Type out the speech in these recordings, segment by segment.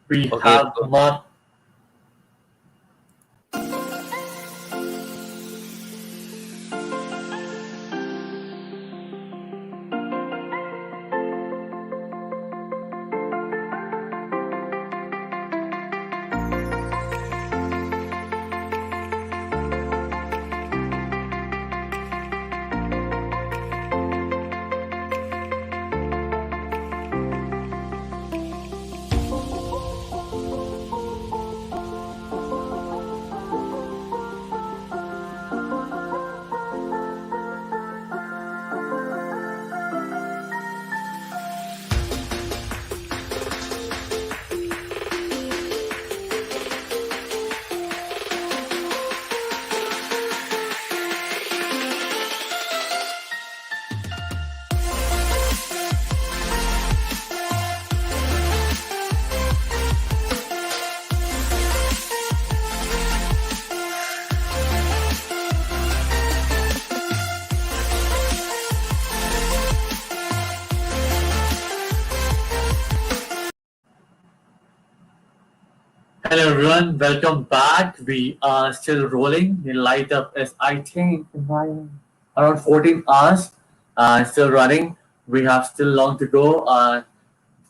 We Okay. have Mark. Hello everyone, welcome back. We are still rolling. The Lightup is, I think, around 14 hours. Still running. We have still long to go.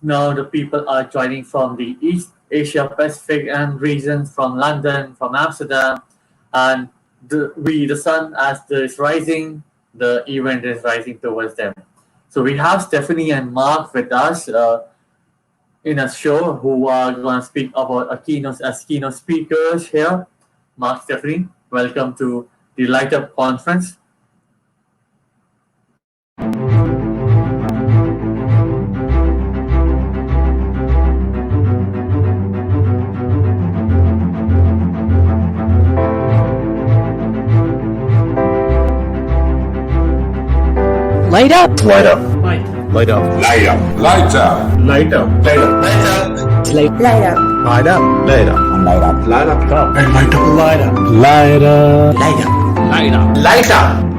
Now the people are joining from the East Asia Pacific and regions, from London, from Amsterdam, and the sun as is rising, the event is rising towards them. So we have Stephanie and Mark with us. In a show who are going to speak about a keynote as keynote speakers here. Mark, Stephanie, welcome to the Lightup Conference. Light up! Light up. Light up. Light up. Light up. Light up. Light up. Light up. Light up! Light up. Light up. Light up. Light up. And light up. Light up. Light up! Light up. Light up. Light up.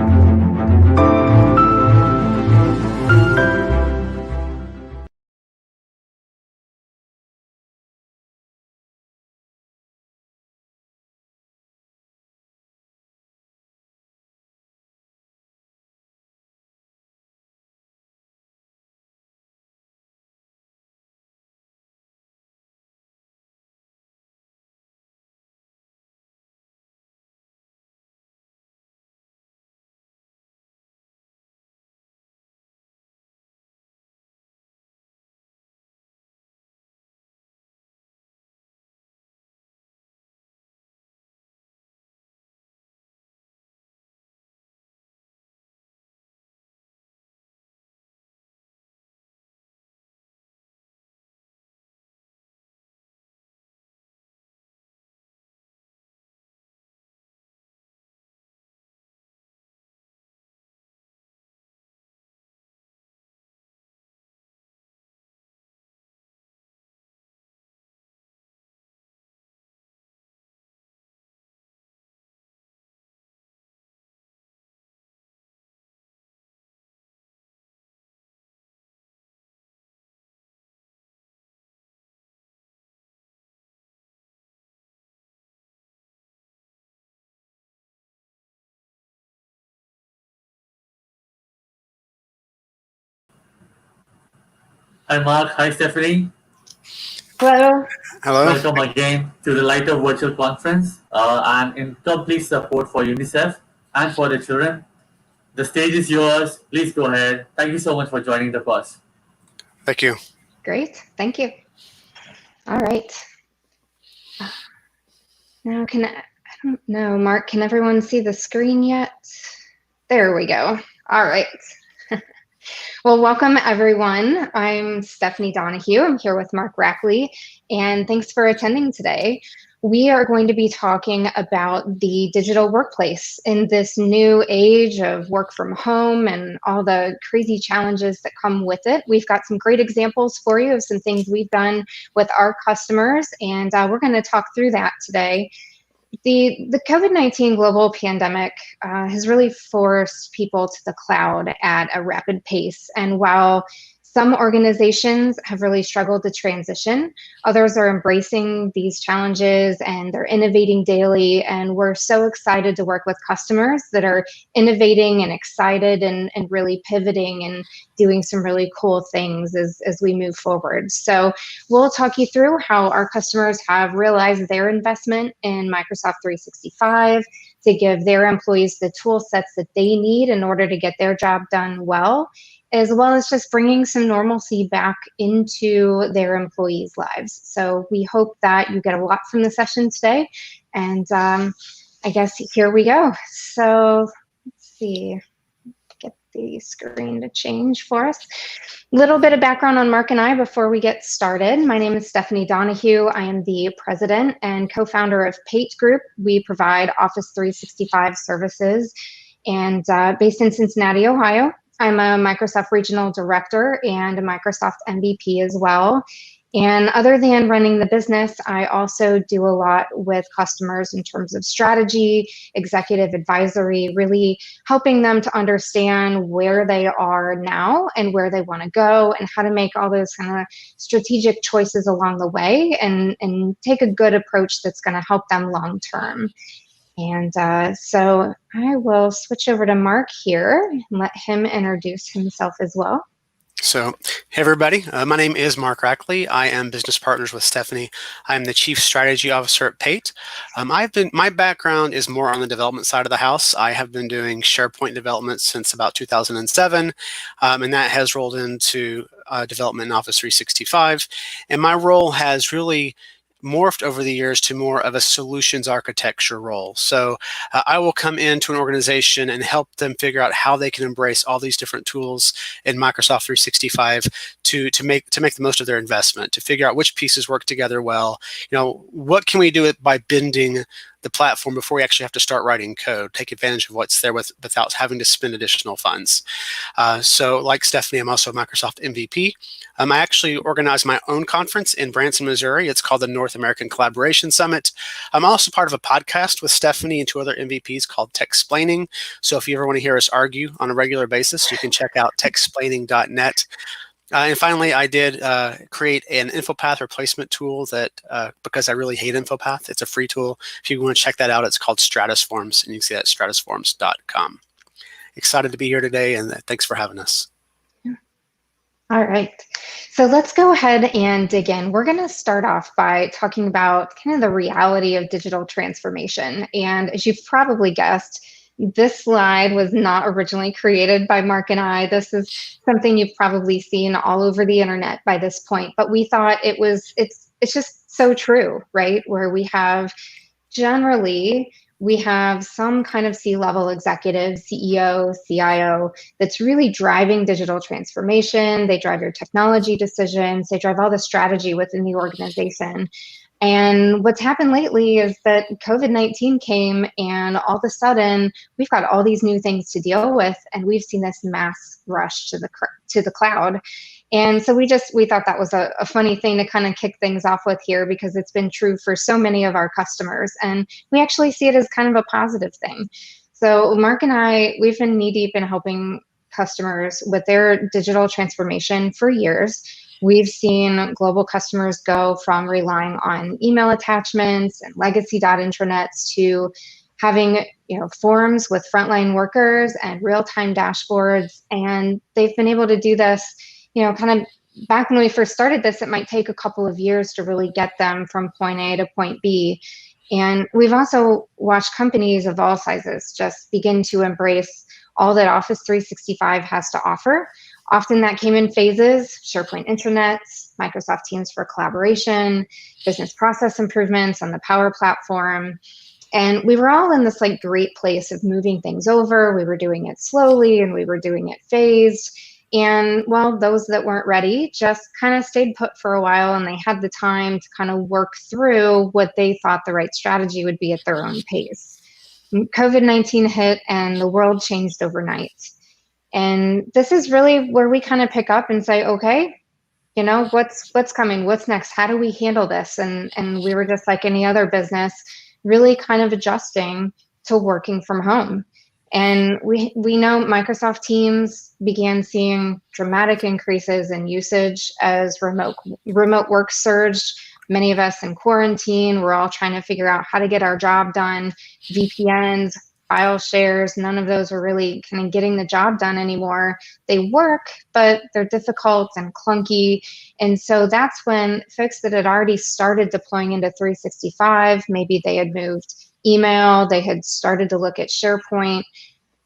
Hi, Mark. Hi, Stephanie. Hello. Hello. Welcome again to the Lightup Virtual Conference. I'm in complete support for UNICEF and for the children. The stage is yours. Please go ahead. Thank you so much for joining the course. Thank you. Great. Thank you. All right. Now, I don't know, Mark, can everyone see the screen yet? There we go. All right. Well, welcome everyone. I'm Stephanie Donahue. I'm here with Mark Rackley, and thanks for attending today. We are going to be talking about the digital workplace in this new age of work from home and all the crazy challenges that come with it. We've got some great examples for you of some things we've done with our customers, and we're going to talk through that today. The COVID-19 global pandemic has really forced people to the cloud at a rapid pace. And while Some organizations have really struggled to transition. Others are embracing these challenges and they're innovating daily. And we're so excited to work with customers that are innovating and excited and really pivoting and doing some really cool things as we move forward. So we'll talk you through how our customers have realized their investment in Microsoft 365 to give their employees the tool sets that they need in order to get their job done well, as well as just bringing some normalcy back into their employees' lives. So we hope that you get a lot from the session today. And I guess here we go. So let's see, get the screen to change for us. A little bit of background on Mark and I before we get started. My name is Stephanie Donahue. I am the president and co-founder of Pate Group. We provide Office 365 services and based in Cincinnati, Ohio. I'm a Microsoft Regional Director and a Microsoft MVP as well. And other than running the business, I also do a lot with customers in terms of strategy, executive advisory, really helping them to understand where they are now and where they want to go and how to make all those kind of strategic choices along the way and take a good approach that's going to help them long term. And so I will switch over to Mark here and let him introduce himself as well. So, hey everybody, my name is Mark Rackley. I am business partners with Stephanie. I'm the Chief Strategy Officer at Pate. My background is more on the development side of the house. I have been doing SharePoint development since about 2007, and that has rolled into development in Office 365. And my role has really morphed over the years to more of a solutions architecture role. So I will come into an organization and help them figure out how they can embrace all these different tools in Microsoft 365 to make the most of their investment, to figure out which pieces work together well. You know, what can we do it by bending the platform before we actually have to start writing code, take advantage of what's there without having to spend additional funds. So like Stephanie, I'm also a Microsoft MVP. I actually organize my own conference in Branson, Missouri. It's called the North American Collaboration Summit. I'm also part of a podcast with Stephanie and two other MVPs called Techsplaining. So if you ever want to hear us argue on a regular basis, you can check out techsplaining.net. And finally, I did create an InfoPath replacement tool that, because I really hate InfoPath, it's a free tool. If you want to check that out, it's called Stratusforms, and you can see that at stratusforms.com. Excited to be here today, and thanks for having us. All right, so let's go ahead and dig in. We're going to start off by talking about kind of the reality of digital transformation. And as you've probably guessed, this slide was not originally created by Mark and I. This is something you've probably seen all over the internet by this point, but we thought it's just so true, right? Where we have some kind of C-level executive, CEO, CIO, that's really driving digital transformation. They drive your technology decisions. They drive all the strategy within the organization. And what's happened lately is that COVID-19 came, and all of a sudden we've got all these new things to deal with, and we've seen this mass rush to the cloud. And so we thought that was a funny thing to kind of kick things off with here, because it's been true for so many of our customers, and we actually see it as kind of a positive thing. So Mark and I, we've been knee-deep in helping customers with their digital transformation for years. We've seen global customers go from relying on email attachments and legacy intranets to having forums with frontline workers and real-time dashboards. And they've been able to do this, kind of back when we first started this, it might take a couple of years to really get them from point A to point B. And we've also watched companies of all sizes just begin to embrace all that Office 365 has to offer. Often that came in phases: SharePoint intranets, Microsoft Teams for collaboration, business process improvements on the Power Platform. And we were all in this great place of moving things over. We were doing it slowly and we were doing it phased. And well, those that weren't ready just kind of stayed put for a while, and they had the time to kind of work through what they thought the right strategy would be at their own pace. COVID-19 hit and the world changed overnight. And this is really where we kind of pick up and say, okay, what's coming? What's next? How do we handle this? And we were just like any other business, really kind of adjusting to working from home. And we know Microsoft Teams began seeing dramatic increases in usage as remote work surged. Many of us in quarantine, we're all trying to figure out how to get our job done. VPNs, file shares, none of those are really kind of getting the job done anymore. They work, but they're difficult and clunky. And so that's when folks that had already started deploying into 365, maybe they had moved email, they had started to look at SharePoint.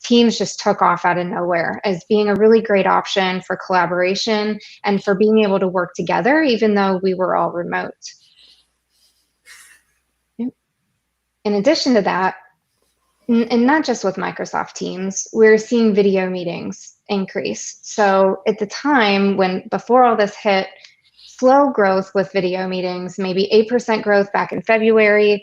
Teams just took off out of nowhere as being a really great option for collaboration and for being able to work together, even though we were all remote. In addition to that, and not just with Microsoft Teams, we're seeing video meetings increase. So at the time before all this hit, slow growth with video meetings, maybe 8% growth back in February.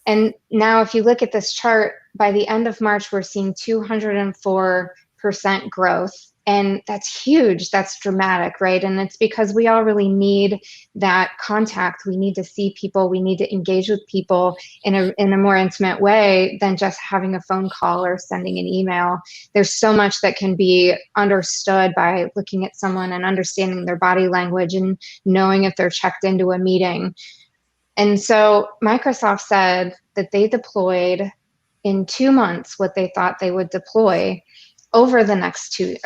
And now if you look at this chart, by the end of March, we're seeing 204% growth. And that's huge, that's dramatic, right? And it's because we all really need that contact. We need to see people, we need to engage with people in a more intimate way than just having a phone call or sending an email. There's so much that can be understood by looking at someone and understanding their body language and knowing if they're checked into a meeting. And so Microsoft said that they deployed in 2 months what they thought they would deploy over the next 2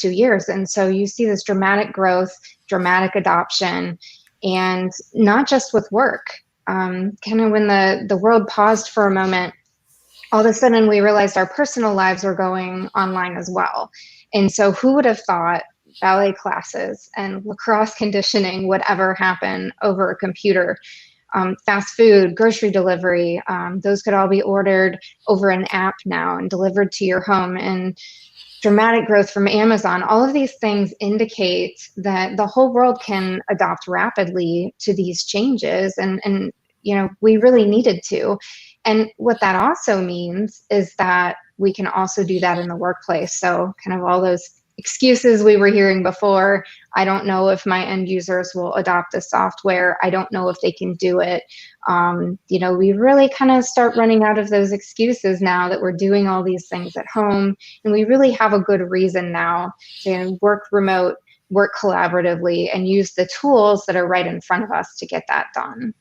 years. And so you see this dramatic growth, dramatic adoption, and not just with work. Kind of when the world paused for a moment, all of a sudden we realized our personal lives were going online as well. And so who would have thought ballet classes and lacrosse conditioning would ever happen over a computer? Fast food, grocery delivery, those could all be ordered over an app now and delivered to your home. And dramatic growth from Amazon. All of these things indicate that the whole world can adopt rapidly to these changes. And we really needed to. And what that also means is that we can also do that in the workplace. So kind of all those excuses we were hearing before. I don't know if my end users will adopt the software. I don't know if they can do it. We really kind of start running out of those excuses now that we're doing all these things at home. And we really have a good reason now to work remote, work collaboratively, and use the tools that are right in front of us to get that done.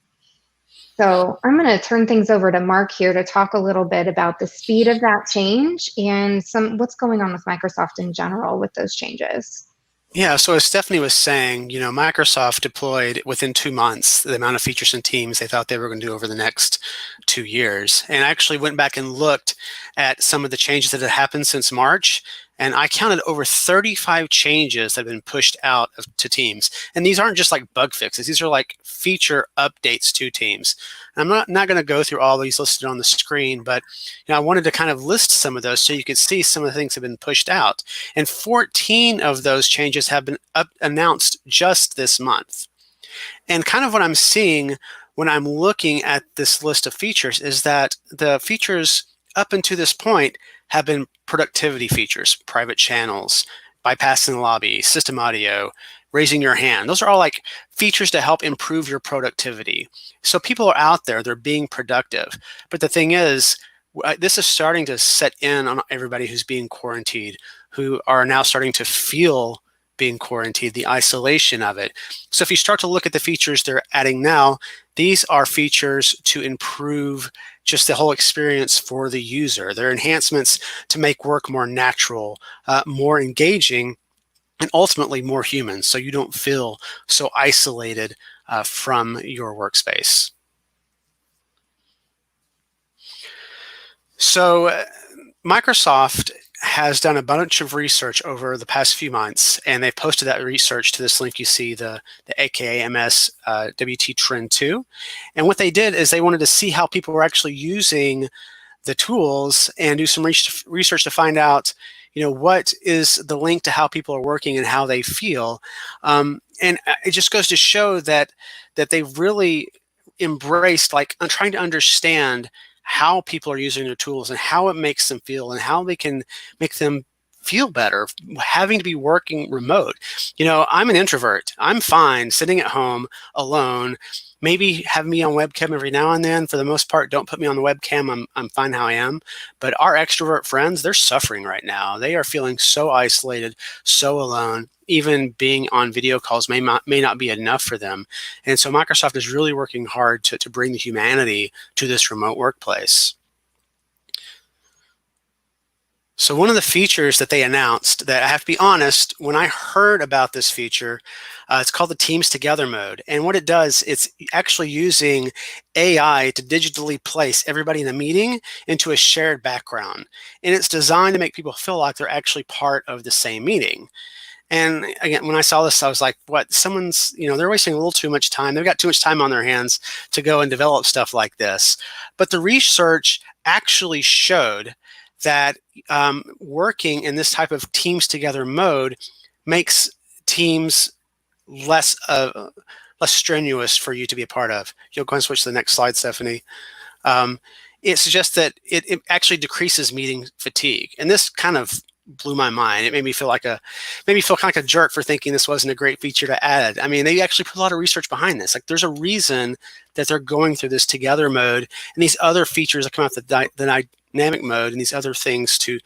So I'm going to turn things over to Mark here to talk a little bit about the speed of that change and what's going on with Microsoft in general with those changes. Yeah, so as Stephanie was saying, Microsoft deployed within 2 months the amount of features and teams they thought they were going to do over the next 2 years. And I actually went back and looked at some of the changes that had happened since March, and I counted over 35 changes that have been pushed out to Teams. And these aren't just like bug fixes. These are like feature updates to Teams. And I'm not going to go through all these listed on the screen, but I wanted to kind of list some of those so you could see some of the things that have been pushed out. And 14 of those changes have been announced just this month. And kind of what I'm seeing when I'm looking at this list of features is that the features up until this point have been productivity features, private channels, bypassing the lobby, system audio, raising your hand. Those are all like features to help improve your productivity. So people are out there, they're being productive. But the thing is, this is starting to set in on everybody who's being quarantined, who are now starting to feel being quarantined, the isolation of it. So if you start to look at the features they're adding now, these are features to improve just the whole experience for the user. They're enhancements to make work more natural, more engaging, and ultimately more human, so you don't feel so isolated from your workspace. So Microsoft has done a bunch of research over the past few months, and they've posted that research to this link you see, the AKAMS WT Trend 2. And what they did is they wanted to see how people were actually using the tools and do some research to find out, what is the link to how people are working and how they feel. And it just goes to show that they've really embraced trying to understand how people are using their tools and how it makes them feel and how they can make them feel better having to be working remote. I'm an introvert. I'm fine sitting at home alone. Maybe have me on webcam every now and then. For the most part, don't put me on the webcam. I'm fine how I am. But our extrovert friends, they're suffering right now. They are feeling so isolated, so alone. Even being on video calls may not be enough for them. And so Microsoft is really working hard to bring the humanity to this remote workplace. So one of the features that they announced that I have to be honest, when I heard about this feature, it's called the Teams Together mode. And what it does, it's actually using AI to digitally place everybody in a meeting into a shared background. And it's designed to make people feel like they're actually part of the same meeting. And again, when I saw this, I was like, what, they're wasting a little too much time. They've got too much time on their hands to go and develop stuff like this. But the research actually showed that working in this type of Teams Together mode makes Teams less strenuous for you to be a part of. You'll go and switch to the next slide, Stephanie. It suggests that it actually decreases meeting fatigue, and this kind of blew my mind. It made me feel kind of like a jerk for thinking this wasn't a great feature to add. I mean, they actually put a lot of research behind this. Like, there's a reason that they're going through this Together mode and these other features that come out the dynamic mode and these other things to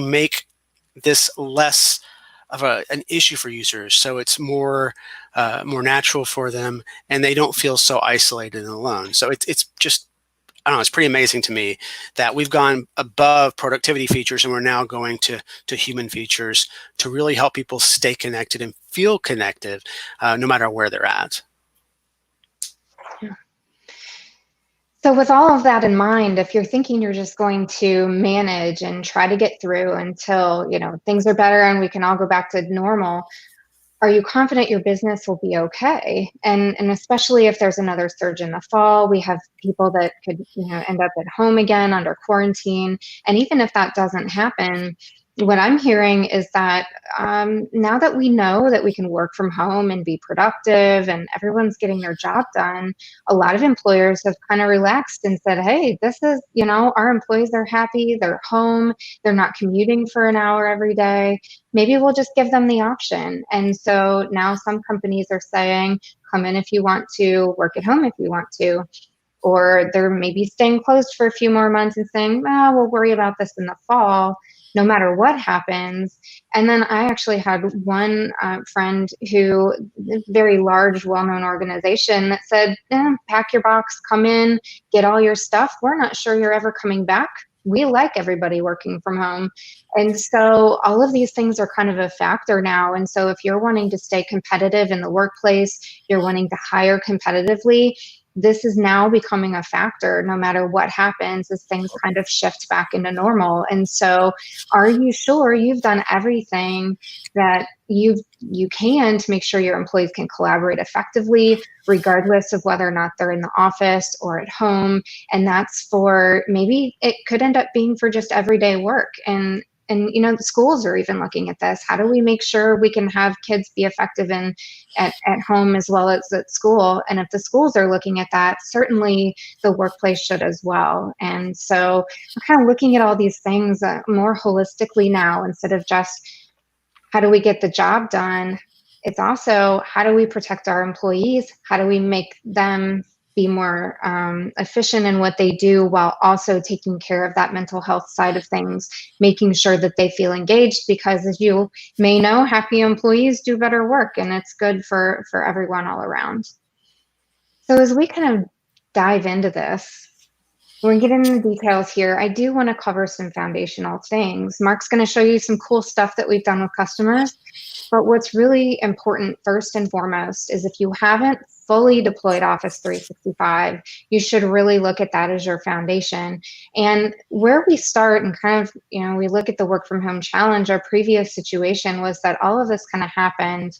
make this less of an issue for users, so it's more natural for them and they don't feel so isolated and alone. So it's just, I don't know, it's pretty amazing to me that we've gone above productivity features and we're now going to human features to really help people stay connected and feel connected no matter where they're at. So with all of that in mind, if you're thinking you're just going to manage and try to get through until things are better and we can all go back to normal, are you confident your business will be okay? And especially if there's another surge in the fall, we have people that could end up at home again under quarantine. And even if that doesn't happen, what I'm hearing is that now that we know that we can work from home and be productive and everyone's getting their job done, a lot of employers have kind of relaxed and said, hey, this is, our employees are happy, they're home, they're not commuting for an hour every day. Maybe we'll just give them the option. And so now some companies are saying, come in if you want to, work at home if you want to. Or they're maybe staying closed for a few more months and saying, we'll worry about this in the fall, no matter what happens. And then I actually had one friend who, very large, well-known organization, that said, pack your box, come in, get all your stuff. We're not sure you're ever coming back. We like everybody working from home. And so all of these things are kind of a factor now. And so if you're wanting to stay competitive in the workplace, you're wanting to hire competitively, this is now becoming a factor no matter what happens as things kind of shift back into normal. And so are you sure you've done everything that you can to make sure your employees can collaborate effectively, regardless of whether or not they're in the office or at home? And that's for, maybe it could end up being for just everyday work. And the schools are even looking at this. How do we make sure we can have kids be effective at home as well as at school? And if the schools are looking at that, certainly the workplace should as well. And so we're kind of looking at all these things more holistically now, instead of just how do we get the job done? It's also, how do we protect our employees? How do we make them be more efficient in what they do, while also taking care of that mental health side of things, making sure that they feel engaged, because as you may know, happy employees do better work, and it's good for everyone all around. So as we kind of dive into this, we're getting into the details here. I do want to cover some foundational things. Mark's going to show you some cool stuff that we've done with customers. But what's really important, first and foremost, is if you haven't fully deployed Office 365, you should really look at that as your foundation. And where we start, and kind of, we look at the work from home challenge, our previous situation was that all of this kind of happened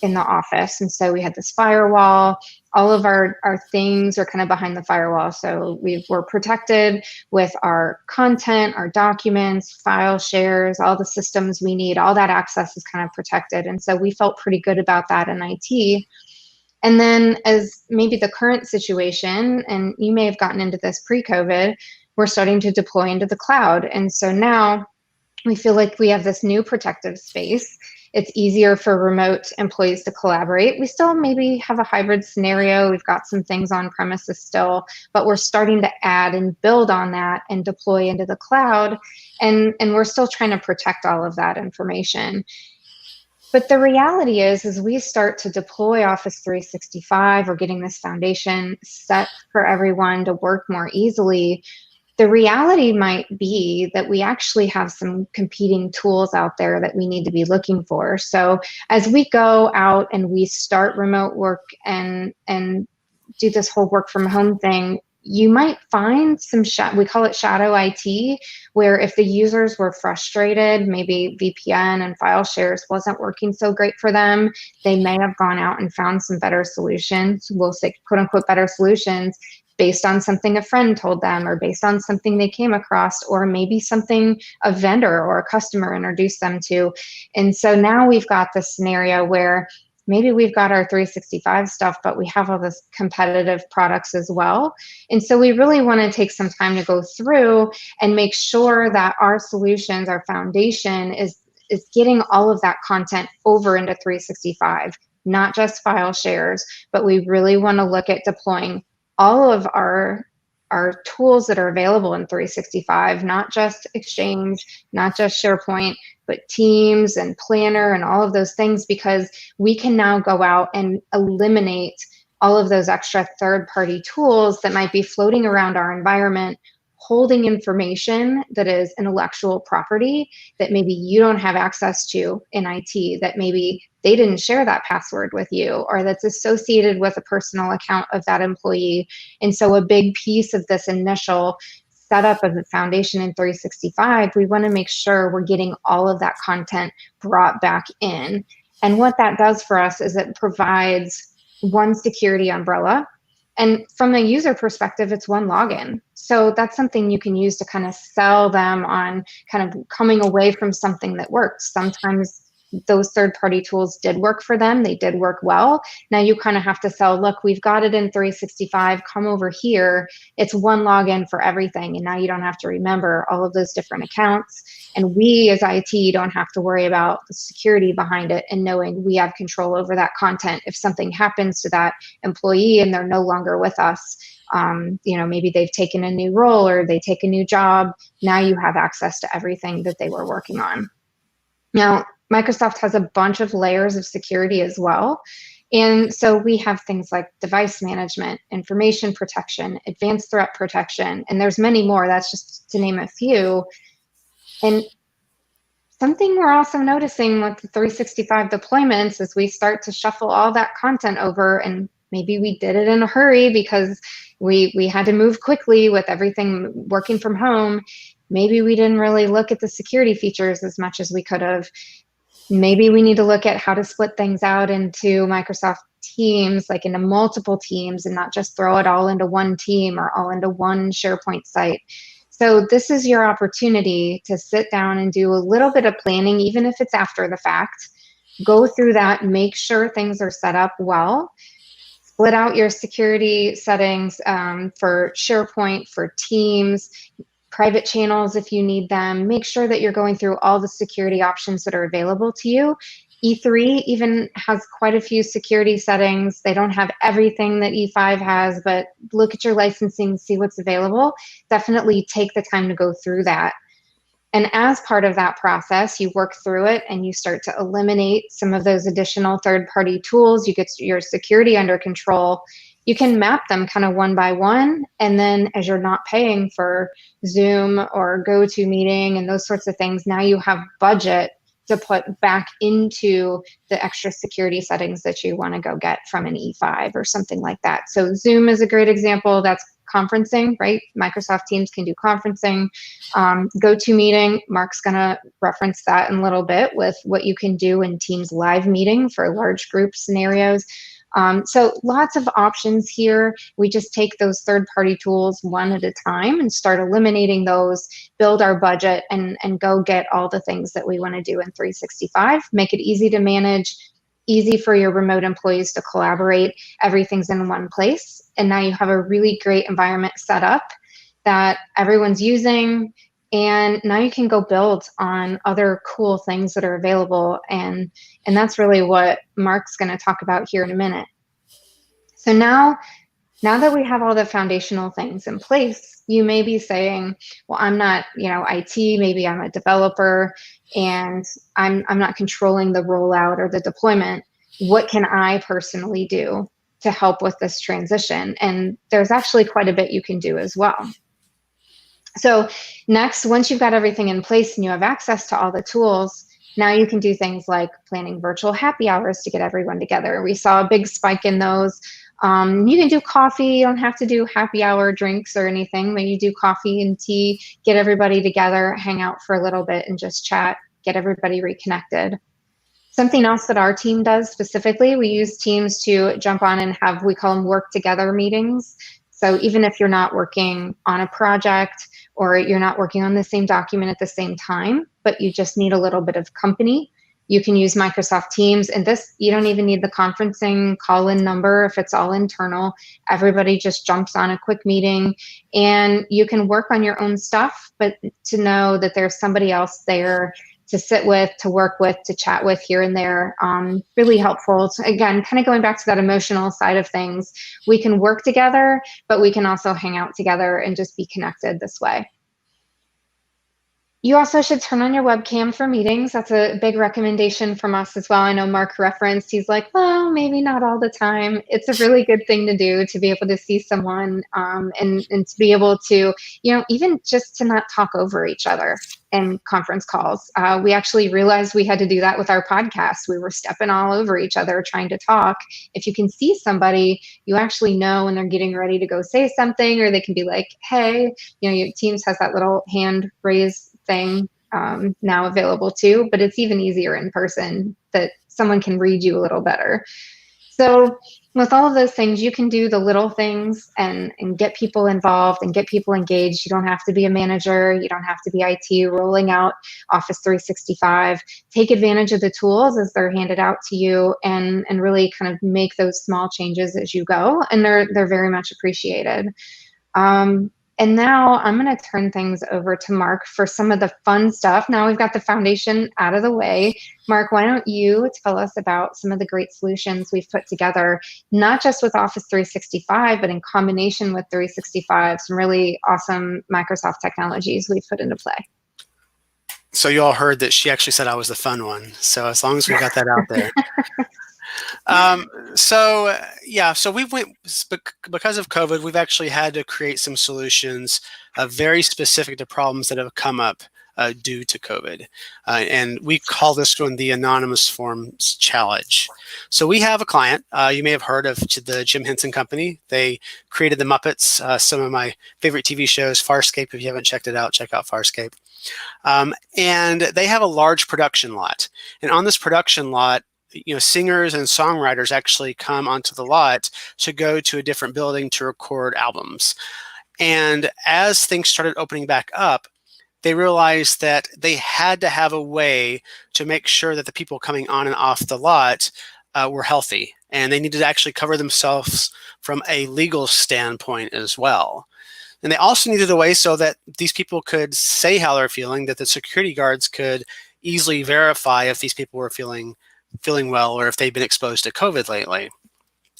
in the office. And so we had this firewall. All of our things are kind of behind the firewall. So we're protected with our content, our documents, file shares, all the systems we need, all that access is kind of protected. And so we felt pretty good about that in IT. And then as maybe the current situation, and you may have gotten into this pre-COVID, we're starting to deploy into the cloud. And so now we feel like we have this new protective space. It's easier for remote employees to collaborate. We still maybe have a hybrid scenario. We've got some things on premises still, but we're starting to add and build on that and deploy into the cloud. And we're still trying to protect all of that information. But the reality is, as we start to deploy Office 365 or getting this foundation set for everyone to work more easily, the reality might be that we actually have some competing tools out there that we need to be looking for. So as we go out and we start remote work and do this whole work from home thing, you might find some, we call it shadow IT, where if the users were frustrated, maybe VPN and file shares wasn't working so great for them, they may have gone out and found some better solutions, we'll say quote unquote better solutions, based on something a friend told them or based on something they came across, or maybe something a vendor or a customer introduced them to. And so now we've got this scenario where maybe we've got our 365 stuff, but we have all this competitive products as well. And so we really want to take some time to go through and make sure that our solutions, our foundation is getting all of that content over into 365, not just file shares, but we really want to look at deploying all of our tools that are available in 365, not just Exchange, not just SharePoint, but Teams and Planner and all of those things, because we can now go out and eliminate all of those extra third-party tools that might be floating around our environment, holding information that is intellectual property that maybe you don't have access to in IT, that maybe they didn't share that password with you, or that's associated with a personal account of that employee. And so a big piece of this initial setup of the foundation in 365, we want to make sure we're getting all of that content brought back in. And what that does for us is it provides one security umbrella. And from a user perspective, it's one login. So that's something you can use to kind of sell them on kind of coming away from something that works. Sometimes those third-party tools did work for them. They did work well. Now you kind of have to sell, look, we've got it in 365. Come over here. It's one login for everything. And now you don't have to remember all of those different accounts. And we as IT don't have to worry about the security behind it and knowing we have control over that content. If something happens to that employee and they're no longer with us, maybe they've taken a new role or they take a new job, now you have access to everything that they were working on. Now, Microsoft has a bunch of layers of security as well. And so we have things like device management, information protection, advanced threat protection, and there's many more. That's just to name a few. And something we're also noticing with the 365 deployments is we start to shuffle all that content over, and maybe we did it in a hurry because we had to move quickly with everything working from home. Maybe we didn't really look at the security features as much as we could have. Maybe we need to look at how to split things out into Microsoft Teams, like into multiple teams, and not just throw it all into one team or all into one SharePoint site. So this is your opportunity to sit down and do a little bit of planning, even if it's after the fact. Go through that, make sure things are set up well. Split out your security settings for SharePoint, for Teams, private channels if you need them. Make sure that you're going through all the security options that are available to you. E3 even has quite a few security settings. They don't have everything that E5 has, but look at your licensing, see what's available. Definitely take the time to go through that. And as part of that process, you work through it and you start to eliminate some of those additional third-party tools. You get your security under control. You can map them kind of one by one. And then as you're not paying for Zoom or GoToMeeting and those sorts of things, now you have budget to put back into the extra security settings that you want to go get from an E5 or something like that. So Zoom is a great example. That's conferencing, right? Microsoft Teams can do conferencing. GoToMeeting, Mark's going to reference that in a little bit with what you can do in Teams live meeting for large group scenarios. So lots of options here. We just take those third-party tools one at a time and start eliminating those, build our budget, and go get all the things that we want to do in 365. Make it easy to manage, easy for your remote employees to collaborate. Everything's in one place. And now you have a really great environment set up that everyone's using. And now you can go build on other cool things that are available. And that's really what Mark's going to talk about here in a minute. So now that we have all the foundational things in place, you may be saying, well, I'm not, IT, maybe I'm a developer and I'm not controlling the rollout or the deployment. What can I personally do to help with this transition? And there's actually quite a bit you can do as well. So next, once you've got everything in place and you have access to all the tools, now you can do things like planning virtual happy hours to get everyone together. We saw a big spike in those. You can do coffee. You don't have to do happy hour drinks or anything. Maybe you do coffee and tea, get everybody together, hang out for a little bit and just chat, get everybody reconnected. Something else that our team does specifically, we use Teams to jump on and have, we call them work together meetings. So even if you're not working on a project or you're not working on the same document at the same time, but you just need a little bit of company, you can use Microsoft Teams. And this, you don't even need the conferencing call-in number if it's all internal. Everybody just jumps on a quick meeting and you can work on your own stuff, but to know that there's somebody else there to sit with, to work with, to chat with here and there, really helpful. So again, kind of going back to that emotional side of things, we can work together, but we can also hang out together and just be connected this way. You also should turn on your webcam for meetings. That's a big recommendation from us as well. I know Mark referenced, he's like, well, maybe not all the time. It's a really good thing to do, to be able to see someone and to be able to, even just to not talk over each other in conference calls. We actually realized we had to do that with our podcast. We were stepping all over each other trying to talk. If you can see somebody, you actually know when they're getting ready to go say something, or they can be like, hey, your Teams has that little hand raise thing now available too, but it's even easier in person that someone can read you a little better. So with all of those things, you can do the little things and get people involved and get people engaged. You don't have to be a manager. You don't have to be IT rolling out Office 365. Take advantage of the tools as they're handed out to you and really kind of make those small changes as you go. And they're very much appreciated. And now I'm going to turn things over to Mark for some of the fun stuff. Now we've got the foundation out of the way. Mark, why don't you tell us about some of the great solutions we've put together, not just with Office 365, but in combination with 365, some really awesome Microsoft technologies we've put into play. So you all heard that she actually said I was the fun one. So as long as we got that out there. So we went, because of COVID, we've actually had to create some solutions very specific to problems that have come up due to COVID. And we call this one the Anonymous Forms Challenge. So we have a client, you may have heard of the Jim Henson Company. They created the Muppets, some of my favorite TV shows, Farscape. If you haven't checked it out, check out Farscape. And they have a large production lot. And on this production lot, singers and songwriters actually come onto the lot to go to a different building to record albums. And as things started opening back up, they realized that they had to have a way to make sure that the people coming on and off the lot were healthy. And they needed to actually cover themselves from a legal standpoint as well. And they also needed a way so that these people could say how they're feeling, that the security guards could easily verify if these people were feeling well or if they've been exposed to COVID lately.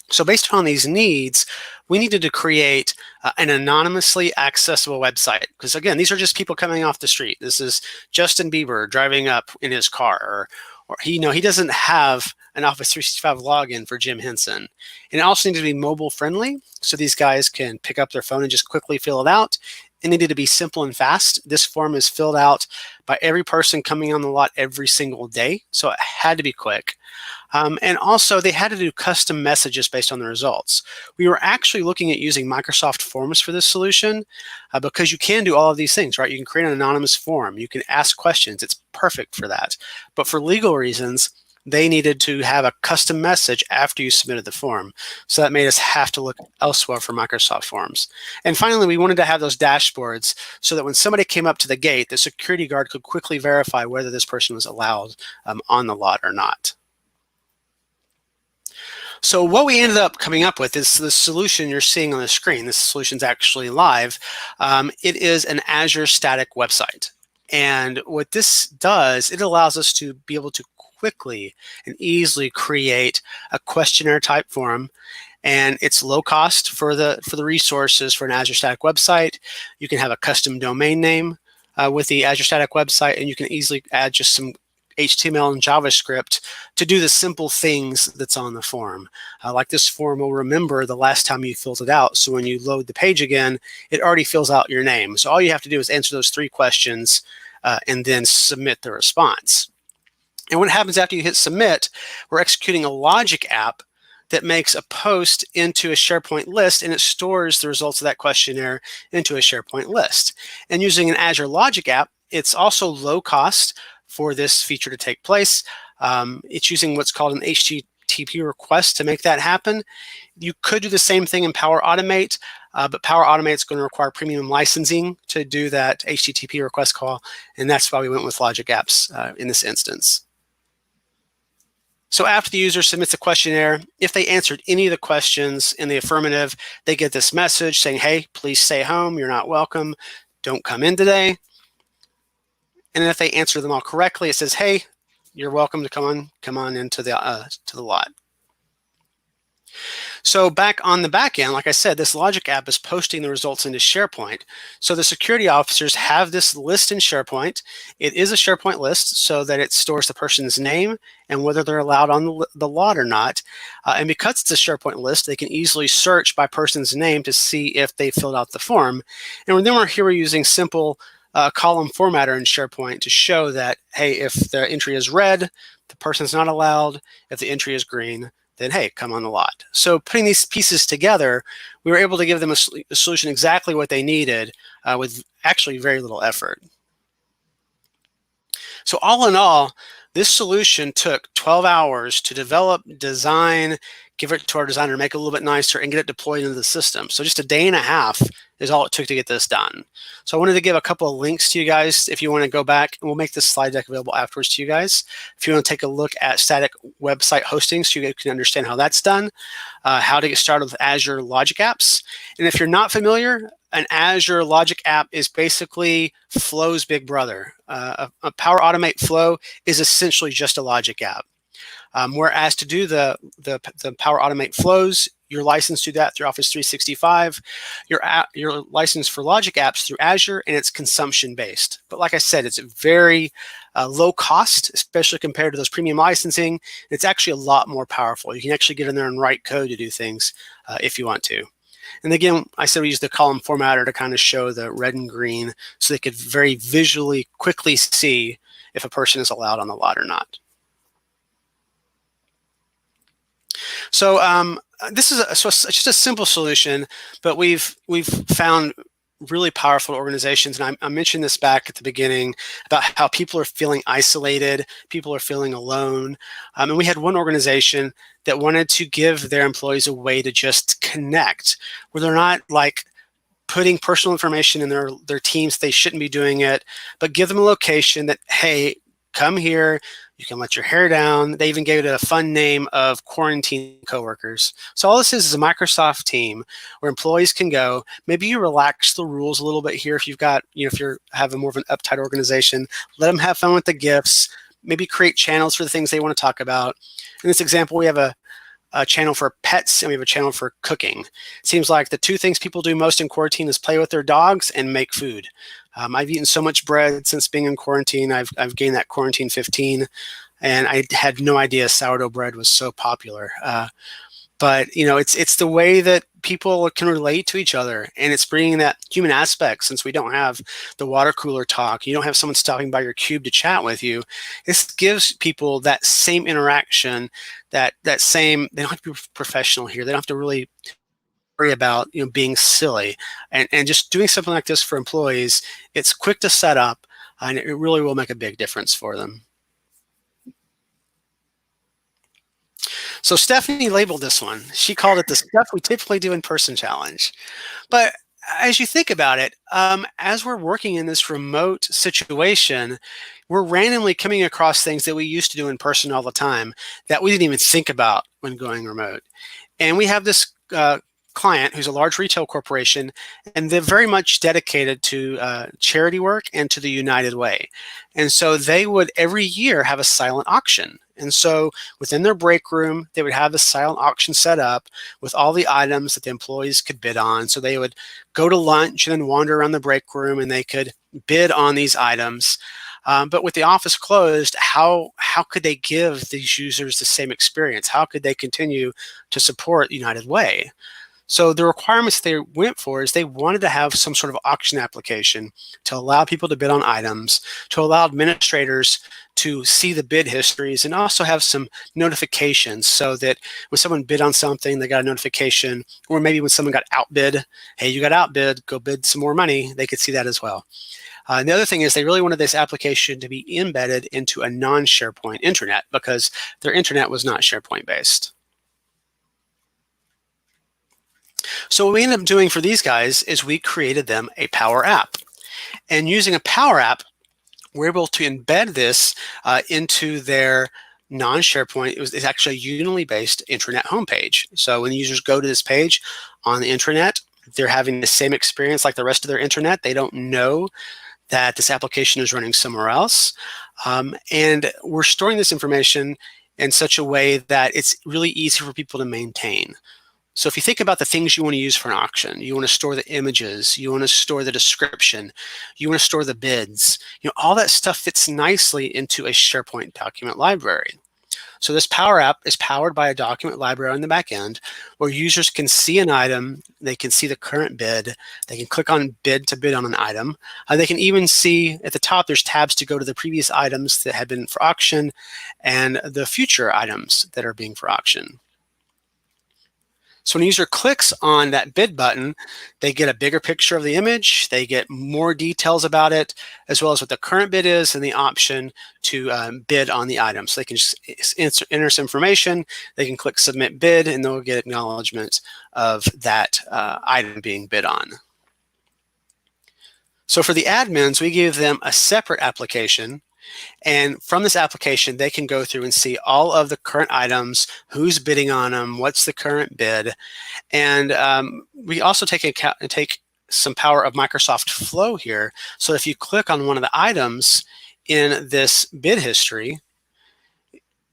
So based upon these needs, we needed to create an anonymously accessible website. Because again, these are just people coming off the street. This is Justin Bieber driving up in his car, or he doesn't have an Office 365 login for Jim Henson. And it also needed to be mobile friendly, so these guys can pick up their phone and just quickly fill it out. It needed to be simple and fast. This form is filled out by every person coming on the lot every single day, so it had to be quick. And also, they had to do custom messages based on the results. We were actually looking at using Microsoft Forms for this solution because you can do all of these things, right? You can create an anonymous form. You can ask questions. It's perfect for that. But for legal reasons, they needed to have a custom message after you submitted the form. So that made us have to look elsewhere for Microsoft Forms. And finally, we wanted to have those dashboards so that when somebody came up to the gate, the security guard could quickly verify whether this person was allowed on the lot or not. So what we ended up coming up with is the solution you're seeing on the screen. This solution is actually live. It is an Azure static website. And what this does, it allows us to be able to quickly and easily create a questionnaire type form. And it's low cost for the resources for an Azure static website. You can have a custom domain name with the Azure static website, and you can easily add just some HTML and JavaScript to do the simple things that's on the form. Like this form will remember the last time you filled it out. So when you load the page again, it already fills out your name. So all you have to do is answer those 3 questions and then submit the response. And what happens after you hit submit, we're executing a logic app that makes a post into a SharePoint list, and it stores the results of that questionnaire into a SharePoint list. And using an Azure Logic app, it's also low cost for this feature to take place. It's using what's called an HTTP request to make that happen. You could do the same thing in Power Automate, but Power Automate is going to require premium licensing to do that HTTP request call, and that's why we went with Logic Apps in this instance. So after the user submits a questionnaire, if they answered any of the questions in the affirmative, they get this message saying, hey, please stay home, you're not welcome, don't come in today. And if they answer them all correctly, it says, hey, you're welcome to come on into the lot. So back on the back end, like I said, this Logic app is posting the results into SharePoint. So the security officers have this list in SharePoint. It is a SharePoint list so that it stores the person's name and whether they're allowed on the lot or not. And because it's a SharePoint list, they can easily search by person's name to see if they filled out the form. And then we're using simple column formatter in SharePoint to show that, hey, if the entry is red, the person's not allowed. If the entry is green, then hey, come on the lot. So putting these pieces together, we were able to give them a solution exactly what they needed with actually very little effort. So all in all, this solution took 12 hours to develop, design, give it to our designer, make it a little bit nicer, and get it deployed into the system. So just a day and a half is all it took to get this done. So I wanted to give a couple of links to you guys if you want to go back, and we'll make this slide deck available afterwards to you guys. If you want to take a look at static website hosting so you guys can understand how that's done, how to get started with Azure Logic Apps. And if you're not familiar, an Azure Logic app is basically Flow's big brother. A Power Automate Flow is essentially just a Logic app. Whereas to do the Power Automate flows, you're licensed to that through Office 365. You're licensed for Logic apps through Azure, and it's consumption based. But like I said, it's very low cost, especially compared to those premium licensing. It's actually a lot more powerful. You can actually get in there and write code to do things if you want to. And again, I said we use the column formatter to kind of show the red and green so they could very visually quickly see if a person is allowed on the lot or not. So this is just a simple solution, but we've found really powerful organizations. And I mentioned this back at the beginning about how people are feeling isolated, people are feeling alone. And we had one organization that wanted to give their employees a way to just connect, where they're not like putting personal information in their teams. They shouldn't be doing it, but give them a location that, hey, come here. You can let your hair down. They even gave it a fun name of Quarantine Coworkers. So all this is a Microsoft team where employees can go. Maybe you relax the rules a little bit here if you've got, if you're having more of an uptight organization. Let them have fun with the gifts. Maybe create channels for the things they want to talk about. In this example, we have a channel for pets and we have a channel for cooking. It seems like the two things people do most in quarantine is play with their dogs and make food. I've eaten so much bread since being in quarantine. I've gained that quarantine 15, and I had no idea sourdough bread was so popular. But it's the way that people can relate to each other, and it's bringing that human aspect. Since we don't have the water cooler talk, you don't have someone stopping by your cube to chat with you. This gives people that same interaction, that same. They don't have to be professional here. They don't have to really worry about being silly, and just doing something like this for employees. It's quick to set up, and it really will make a big difference for them. So Stephanie labeled this one. She called it the stuff we typically do in person challenge. But as you think about it, as we're working in this remote situation, we're randomly coming across things that we used to do in person all the time that we didn't even think about when going remote. And we have this client who's a large retail corporation, and they're very much dedicated to charity work and to the United Way. And so they would every year have a silent auction. And so within their break room, they would have a silent auction set up with all the items that the employees could bid on. So they would go to lunch and then wander around the break room and they could bid on these items. But with the office closed, how could they give these users the same experience? How could they continue to support United Way? So the requirements they went for is they wanted to have some sort of auction application to allow people to bid on items, to allow administrators to see the bid histories, and also have some notifications so that when someone bid on something, they got a notification, or maybe when someone got outbid, hey, you got outbid, go bid some more money, they could see that as well. And the other thing is they really wanted this application to be embedded into a non-SharePoint intranet because their intranet was not SharePoint based. So what we ended up doing for these guys is we created them a Power App. And using a Power App, we're able to embed this into their non-SharePoint. It's actually a Unity based intranet homepage. So when users go to this page on the intranet, they're having the same experience like the rest of their intranet. They don't know that this application is running somewhere else. And we're storing this information in such a way that it's really easy for people to maintain. So if you think about the things you want to use for an auction, you want to store the images, you want to store the description, you want to store the bids, all that stuff fits nicely into a SharePoint document library. So this Power App is powered by a document library on the back end where users can see an item, they can see the current bid, they can click on bid to bid on an item. They can even see at the top there's tabs to go to the previous items that had been for auction and the future items that are being for auction. So when a user clicks on that bid button, they get a bigger picture of the image, they get more details about it, as well as what the current bid is and the option to bid on the item. So they can just enter some information, they can click submit bid, and they'll get acknowledgement of that item being bid on. So for the admins, we give them a separate application. And from this application, they can go through and see all of the current items, who's bidding on them, what's the current bid. And we also take some power of Microsoft Flow here. So if you click on one of the items in this bid history,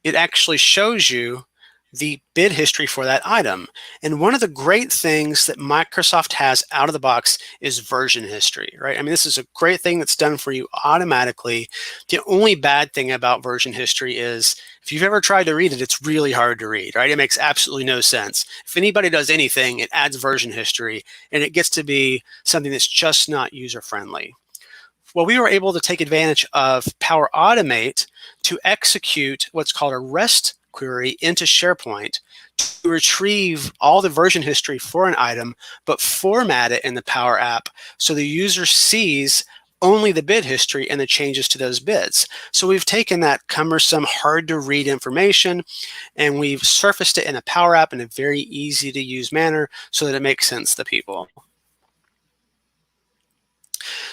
it actually shows you the bid history for that item. And one of the great things that Microsoft has out of the box is version history, right? I mean, this is a great thing that's done for you automatically. The only bad thing about version history is if you've ever tried to read it, it's really hard to read, right? It makes absolutely no sense. If anybody does anything, it adds version history and it gets to be something that's just not user-friendly. Well, we were able to take advantage of Power Automate to execute what's called a REST query into SharePoint to retrieve all the version history for an item, but format it in the Power App so the user sees only the bid history and the changes to those bids. So we've taken that cumbersome, hard to read information and we've surfaced it in a Power App in a very easy to use manner so that it makes sense to people.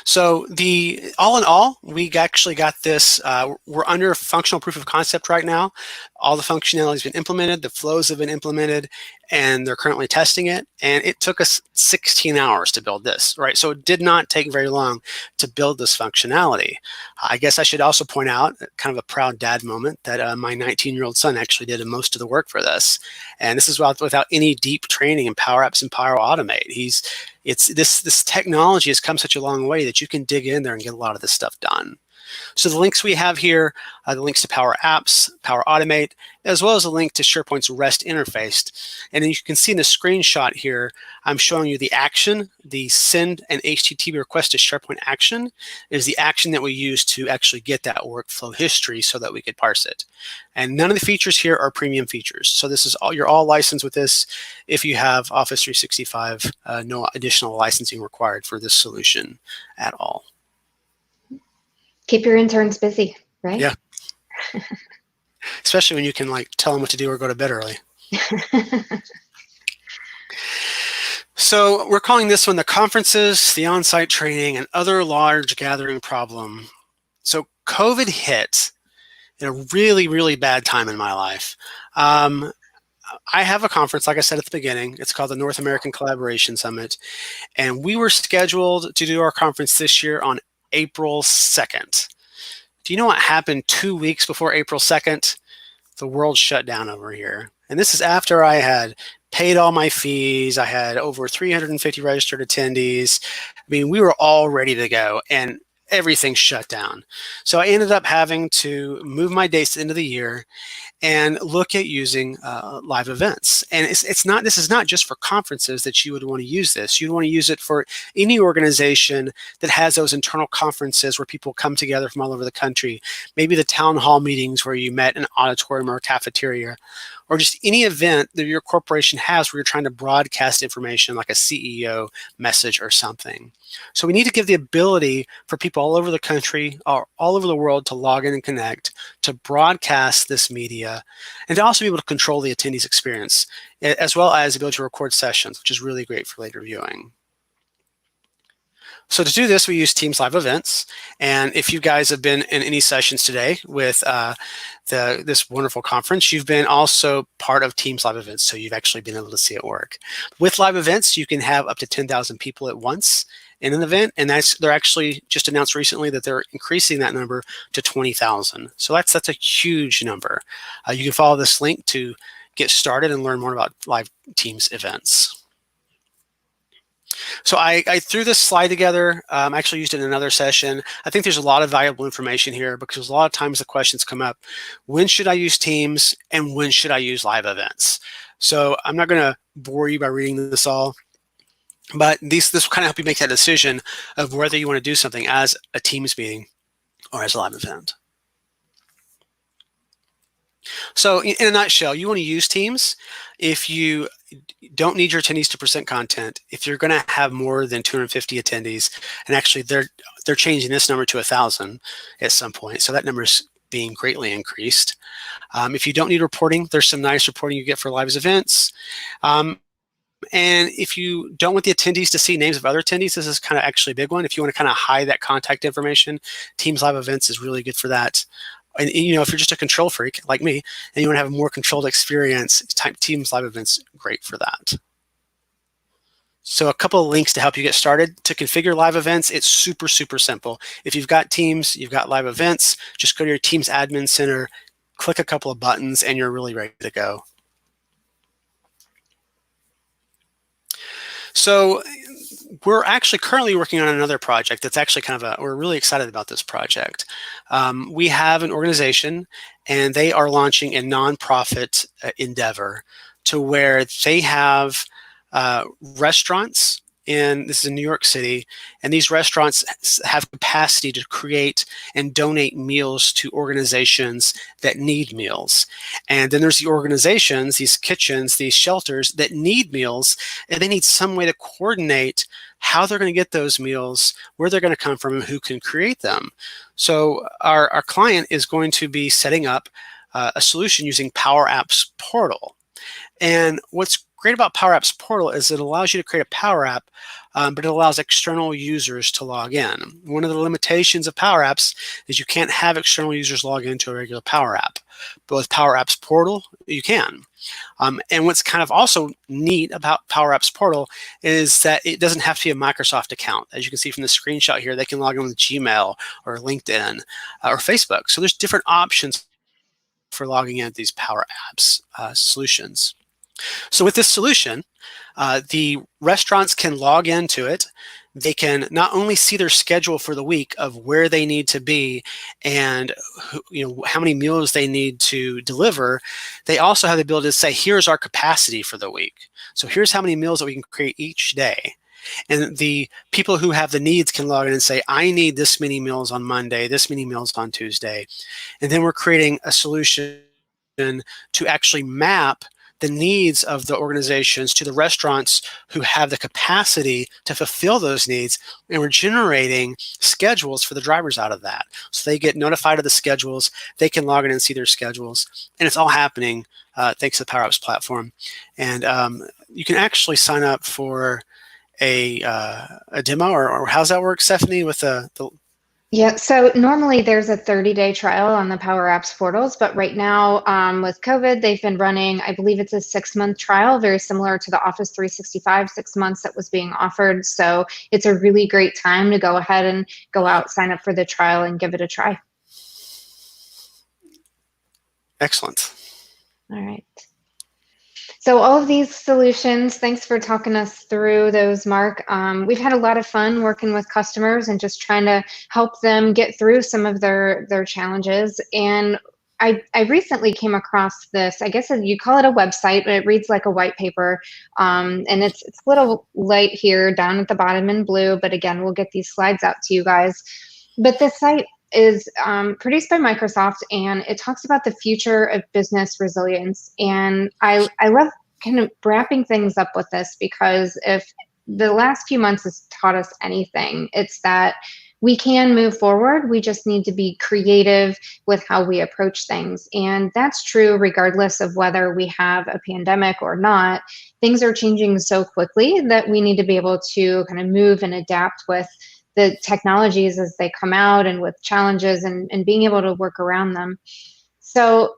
So all in all, we actually got this, we're under functional proof of concept right now. All the functionality has been implemented, the flows have been implemented, and they're currently testing it. And it took us 16 hours to build this, right? So it did not take very long to build this functionality. I guess I should also point out, kind of a proud dad moment, that my 19-year-old son actually did most of the work for this. And this is without any deep training in Power Apps and Power Automate. This technology has come such a long way that you can dig in there and get a lot of this stuff done. So the links we have here, the links to Power Apps, Power Automate, as well as a link to SharePoint's REST interface. And then you can see in the screenshot here, I'm showing you the action, the send an HTTP request to SharePoint action is the action that we use to actually get that workflow history so that we could parse it. And none of the features here are premium features. So this is you're all licensed with this. If you have Office 365, no additional licensing required for this solution at all. Keep your interns busy, right? Yeah. Especially when you can tell them what to do or go to bed early. So we're calling this one the conferences, the on-site training, and other large gathering problem. So COVID hit in a really, really bad time in my life. I have a conference, like I said at the beginning. It's called the North American Collaboration Summit. And we were scheduled to do our conference this year on April 2nd. Do you know what happened 2 weeks before April 2nd? The world shut down over here. And this is after I had paid all my fees. I had over 350 registered attendees. I mean, we were all ready to go and everything shut down. So I ended up having to move my dates to the end of the year and look at using live events. And this is not just for conferences that you would want to use this. You'd want to use it for any organization that has those internal conferences where people come together from all over the country. Maybe the town hall meetings where you met in an auditorium or a cafeteria, or just any event that your corporation has where you're trying to broadcast information like a CEO message or something. So we need to give the ability for people all over the country or all over the world to log in and connect, to broadcast this media, and to also be able to control the attendees' experience, as well as the ability to record sessions, which is really great for later viewing. So to do this, we use Teams Live Events. And if you guys have been in any sessions today with this wonderful conference, you've been also part of Teams Live Events. So you've actually been able to see it work. With live events, you can have up to 10,000 people at once in an event. And they're actually just announced recently that they're increasing that number to 20,000. So that's a huge number. You can follow this link to get started and learn more about live Teams events. So I threw this slide together. I actually used it in another session. I think there's a lot of valuable information here because a lot of times the questions come up, when should I use Teams and when should I use live events? So I'm not going to bore you by reading this all, but this will kind of help you make that decision of whether you want to do something as a Teams meeting or as a live event. So in a nutshell, you want to use Teams if you don't need your attendees to present content, if you're going to have more than 250 attendees, and actually they're changing this number to 1,000 at some point, so that number is being greatly increased. If you don't need reporting, there's some nice reporting you get for live events. And if you don't want the attendees to see names of other attendees, this is kind of actually a big one. If you want to kind of hide that contact information, Teams Live Events is really good for that. And you know, if you're just a control freak like me and you want to have a more controlled experience, Teams Live Events, great for that. So a couple of links to help you get started. To configure live events, it's super, super simple. If you've got Teams, you've got live events, just go to your Teams admin center, click a couple of buttons, and you're really ready to go. So we're actually currently working on another project that's actually we're really excited about this project. We have an organization and they are launching a nonprofit endeavor to where they have restaurants, and this is in New York City, and these restaurants have capacity to create and donate meals to organizations that need meals. And then there's the organizations, these kitchens, these shelters that need meals, and they need some way to coordinate how they're going to get those meals, where they're going to come from, and who can create them. So our client is going to be setting up a solution using Power Apps Portal. And what's great about Power Apps Portal is it allows you to create a Power App, but it allows external users to log in. One of the limitations of Power Apps is you can't have external users log into a regular Power App. But with Power Apps Portal, you can. And what's kind of also neat about Power Apps Portal is that it doesn't have to be a Microsoft account. As you can see from the screenshot here, they can log in with Gmail or LinkedIn or Facebook. So there's different options for logging in these Power Apps solutions. So with this solution, the restaurants can log into it. They can not only see their schedule for the week of where they need to be and how many meals they need to deliver. They also have the ability to say, here's our capacity for the week. So here's how many meals that we can create each day. And the people who have the needs can log in and say, I need this many meals on Monday, this many meals on Tuesday. And then we're creating a solution to actually map the needs of the organizations to the restaurants who have the capacity to fulfill those needs, and we're generating schedules for the drivers out of that. So they get notified of the schedules, they can log in and see their schedules, and it's all happening thanks to the PowerApps platform. And you can actually sign up for a demo, or how's that work, Stephanie, with the Yeah, so normally there's a 30-day trial on the Power Apps portals, but right now with COVID, they've been running, I believe it's a 6-month trial, very similar to the Office 365 6 months that was being offered. So it's a really great time to go ahead and go out, sign up for the trial, and give it a try. Excellent. All right. So all of these solutions, thanks for talking us through those, Mark. We've had a lot of fun working with customers and just trying to help them get through some of their challenges. And I recently came across this, I guess you call it a website, but it reads like a white paper. And it's a little light here down at the bottom in blue, but again, we'll get these slides out to you guys. But this site is produced by Microsoft, and it talks about the future of business resilience. And I love kind of wrapping things up with this, because if the last few months has taught us anything, it's that we can move forward. We just need to be creative with how we approach things. And that's true regardless of whether we have a pandemic or not. Things are changing so quickly that we need to be able to kind of move and adapt with the technologies as they come out, and with challenges, and being able to work around them. So,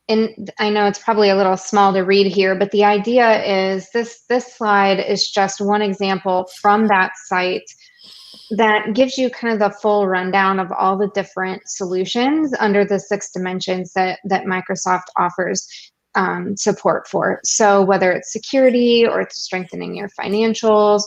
and I know it's probably a little small to read here, but the idea is this slide is just one example from that site that gives you kind of the full rundown of all the different solutions under the 6 dimensions that Microsoft offers support for. So whether it's security, or it's strengthening your financials,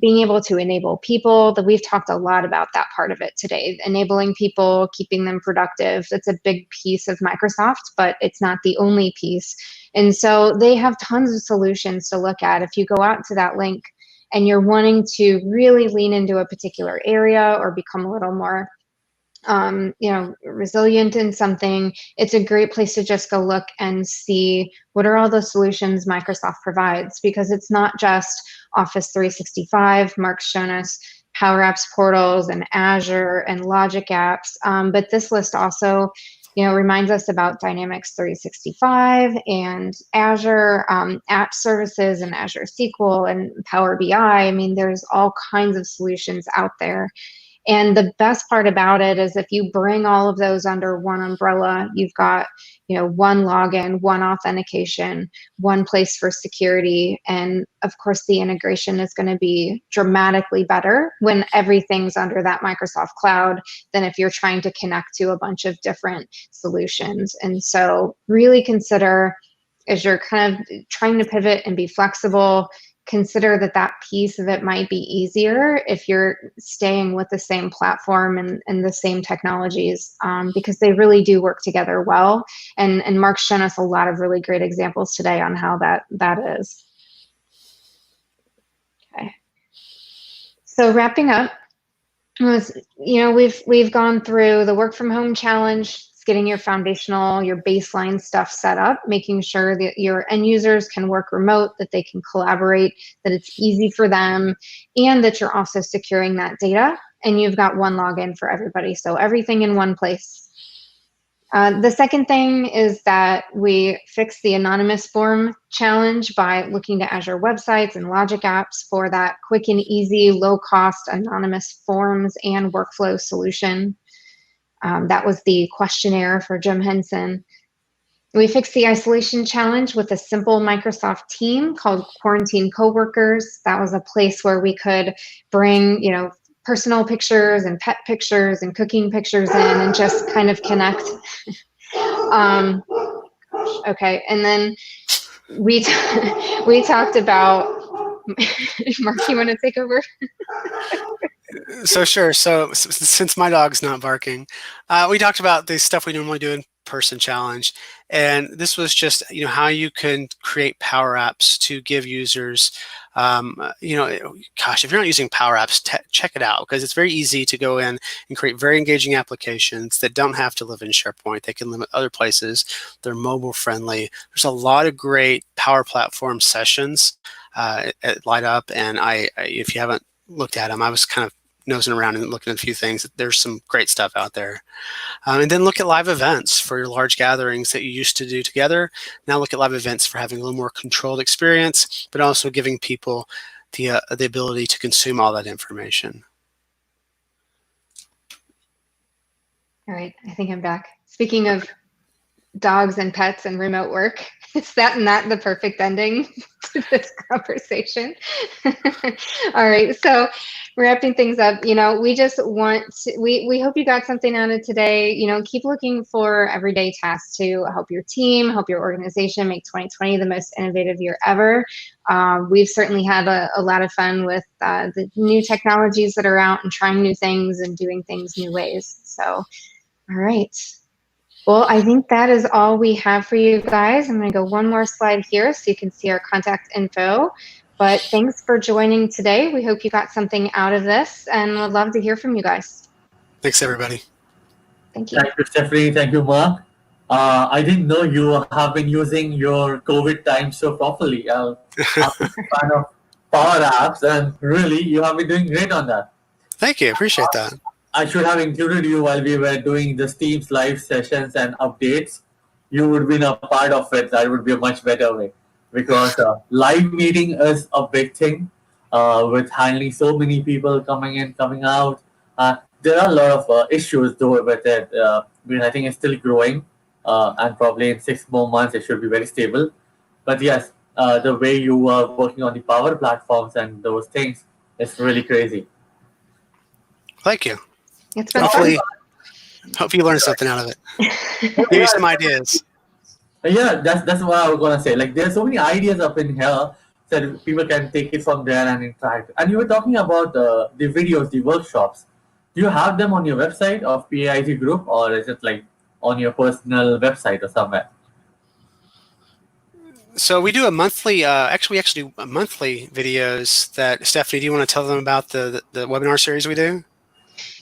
being able to enable people, that we've talked a lot about that part of it today, enabling people, keeping them productive. That's a big piece of Microsoft, but it's not the only piece. And so they have tons of solutions to look at. If you go out to that link and you're wanting to really lean into a particular area, or become a little more resilient in something, it's a great place to just go look and see what are all the solutions Microsoft provides, because it's not just Office 365. Mark's shown us Power Apps portals and Azure and Logic apps, but this list also reminds us about Dynamics 365 and Azure app services and Azure SQL and Power BI. I mean, there's all kinds of solutions out there. And the best part about it is if you bring all of those under one umbrella, you've got, one login, one authentication, one place for security. And of course, the integration is going to be dramatically better when everything's under that Microsoft cloud than if you're trying to connect to a bunch of different solutions. And so really consider, as you're kind of trying to pivot and be flexible, consider that piece of it might be easier if you're staying with the same platform and the same technologies, because they really do work together well. And Mark's shown us a lot of really great examples today on how that is. Okay. So wrapping up, we've gone through the work from home challenge, getting your foundational, your baseline stuff set up, making sure that your end users can work remote, that they can collaborate, that it's easy for them, and that you're also securing that data, and you've got one login for everybody. So everything in one place. The second thing is that we fixed the anonymous form challenge by looking to Azure websites and Logic apps for that quick and easy, low-cost anonymous forms and workflow solution. That was the questionnaire for Jim Henson. We fixed the isolation challenge with a simple Microsoft team called Quarantine Coworkers. That was a place where we could bring, personal pictures and pet pictures and cooking pictures in and just kind of connect. Okay, and then we talked about, Mark, you want to take over? So sure. So since my dog's not barking, we talked about the stuff we normally do in person challenge. And this was just, how you can create Power Apps to give users, gosh, if you're not using Power Apps, check it out, because it's very easy to go in and create very engaging applications that don't have to live in SharePoint. They can live in other places. They're mobile friendly. There's a lot of great Power Platform sessions at Lightup, and if you haven't looked at them, I was kind of nosing around and looking at a few things. There's some great stuff out there. And then look at live events for your large gatherings that you used to do together. Now look at live events for having a little more controlled experience, but also giving people the ability to consume all that information. All right, I think I'm back. Speaking of dogs and pets and remote work, is that not the perfect ending to this conversation? All right, so wrapping things up, we just want to, we hope you got something out of today. Keep looking for everyday tasks to help your team, help your organization make 2020 the most innovative year ever. We've certainly had a lot of fun with the new technologies that are out and trying new things and doing things new ways. So, all right. Well, I think that is all we have for you guys. I'm going to go one more slide here so you can see our contact info. But thanks for joining today. We hope you got something out of this, and we'd love to hear from you guys. Thanks, everybody. Thank you. Thank you, Stephanie. Thank you, Mark. I didn't know you have been using your COVID time so properly. I'm a fan of Power Apps, and really, you have been doing great on that. Thank you. Appreciate that. I should have included you while we were doing the Teams live sessions and updates. You would have been a part of it. That would be a much better way, because live meeting is a big thing with handling so many people coming in, coming out. There are a lot of issues though with it. I think it's still growing, and probably in 6 more months it should be very stable. But yes, the way you are working on the Power Platforms and those things is really crazy. Thank you. It's been Hopefully, fun. hope you learned something out of it. Give you some ideas. Yeah, that's what I was gonna say. Like, there's so many ideas up in here that people can take it from there and interact. And you were talking about the videos, the workshops. Do you have them on your website of PAIG group, or is it like on your personal website or somewhere? So we do a monthly, actually do monthly videos that, Stephanie, do you want to tell them about the webinar series we do?